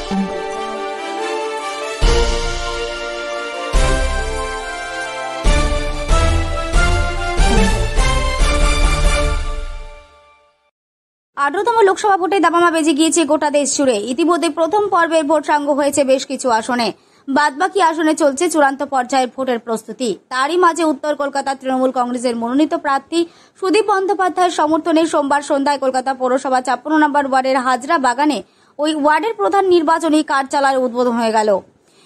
18তম লোকসভা ভোটে দামামা বেজে গিয়েছে গোটা দেশ জুড়ে। ইতিমধ্যে প্রথম পর্বের ভোট সাঙ্গ হয়েছে বেশ কিছু আসনে। বাদবাকি আসনে চলছে চূড়ান্ত পর্যায়ের ভোটের প্রস্তুতি। তারই মাঝে উত্তর কলকাতা তৃণমূল কংগ্রেসের মনোনীত প্রার্থী সুদীপ বন্দ্যোপাধ্যায়ের সমর্থনে সোমবার সন্ধ্যায় কলকাতা পৌরসভা 56 নম্বর ওয়ার্ডের হাজরা বাগানে ওই ওয়ার্ডের প্রধান নির্বাচনী কার্যালয়ের উদ্বোধন হয়ে গেল।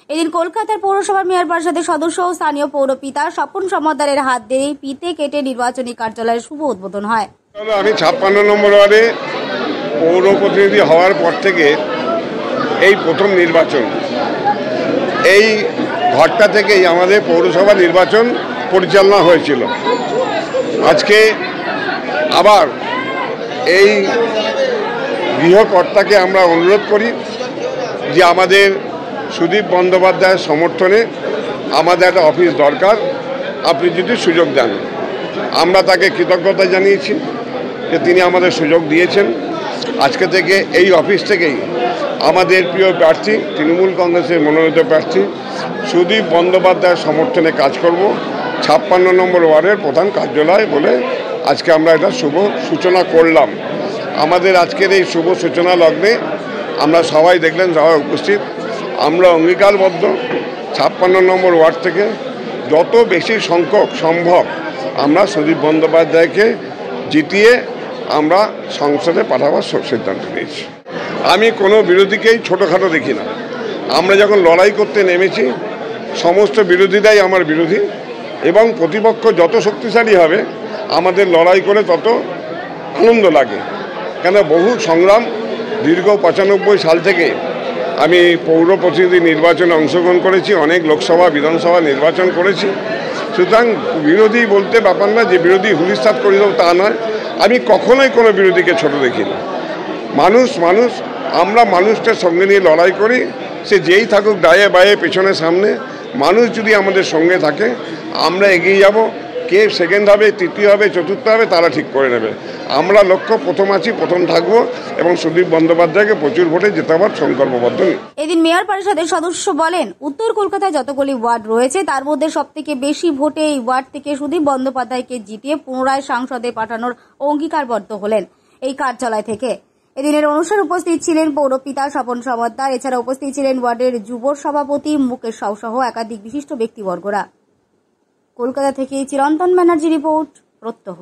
এদিন কলকাতার পৌরসভার মেয়র পরিষদের সদস্য ও স্থানীয় পৌরপিতা স্বপন সমাদ্দারের হাত দিয়ে ফিতে কেটে নির্বাচনী কার্যালয়ের শুভ উদ্বোধন হয়। আমি 56 নম্বর ওয়ার্ডে পৌর প্রতিনিধি হওয়ার পর থেকে এই প্রথম নির্বাচন। এই ঘরটা থেকেই আমাদের পৌরসভা নির্বাচন পরিচালনা হয়েছিল। আজকে আবার এই গৃহকর্তাকে আমরা অনুরোধ করি যে আমাদের সুদীপ বন্দ্যোপাধ্যায়ের সমর্থনে আমাদের একটা অফিস দরকার, আপনি যদি সুযোগ দেন। আমরা তাকে কৃতজ্ঞতা জানিয়েছি যে তিনি আমাদের সুযোগ দিয়েছেন। আজকে থেকে এই অফিস থেকেই আমাদের প্রিয় প্রার্থী তৃণমূল কংগ্রেসের মনোনীত প্রার্থী সুদীপ বন্দ্যোপাধ্যায়ের সমর্থনে কাজ করব। 56 নম্বর ওয়ার্ডের প্রধান কার্যালয় বলে আজকে আমরা এটা শুভ সূচনা করলাম। আমাদের আজকের এই শুভ সূচনা লগ্নে আমরা সবাই দেখলেন, সবাই উপস্থিত। আমরা অঙ্গীকারবদ্ধ 56 নম্বর ওয়ার্ড থেকে যত বেশি সংখ্যক সম্ভব আমরা সুদীপ বন্দ্যোপাধ্যায়কে জিতিয়ে আমরা সংসদে পাঠাবার সিদ্ধান্ত নিয়েছি। আমি কোনো বিরোধীকেই ছোটোখাটো দেখি না। আমরা যখন লড়াই করতে নেমেছি সমস্ত বিরোধীরাই আমার বিরোধী, এবং প্রতিপক্ষ যত শক্তিশালী হবে আমাদের লড়াই করে তত আনন্দ লাগে। কেন বহু সংগ্রাম, দীর্ঘ 95 সাল থেকে আমি পৌর প্রতিনিধি নির্বাচনে অংশগ্রহণ করেছি, অনেক লোকসভা বিধানসভা নির্বাচন করেছি। সুতরাং বিরোধী বলতে ব্যাপার না যে বিরোধী হুলিস্তাত করে দেবো তা নয়। আমি কখনোই কোনো বিরোধীকে ছোট দেখি না। মানুষ আমরা মানুষটার সঙ্গে নিয়ে লড়াই করি, সে যেই থাকুক ডায়ে বায়ে পেছনে সামনে। মানুষ যদি আমাদের সঙ্গে থাকে আমরা এগিয়ে যাব। কে সেকেন্ড হবে, তৃতীয় হবে, চতুর্থ হবে তারা ঠিক করে নেবে। আমরা লক্ষ্য প্রথম আছি, প্রথম থাকবো এবং সুদীপ বন্দ্যোপাধ্যায়কে প্রচুর ভোটে জেতাবার সংকল্পবদ্ধ। এদিন মেয়র পরিষদের সদস্য বলেন, উত্তর কলকাতায় যতগুলি ওয়ার্ড রয়েছে তার মধ্যে সবথেকে বেশি ভোটে এই ওয়ার্ড থেকে সুদীপ বন্দ্যোপাধ্যায়কে জিতিয়ে পুনরায় সংসদে পাঠানোর অঙ্গীকারবদ্ধ হলেন এই কার্যালয় থেকে। এদিনের অনুষ্ঠানে উপস্থিত ছিলেন পৌরপিতা স্বপন সমাদ্দার। এছাড়া উপস্থিত ছিলেন ওয়ার্ডের যুব সভাপতি মুকেশ সাউ সহ একাধিক বিশিষ্ট ব্যক্তিবর্গরা। কলকাতা থেকে চিরন্তন ব্যানার্জি রিপোর্ট, প্রত্যহ।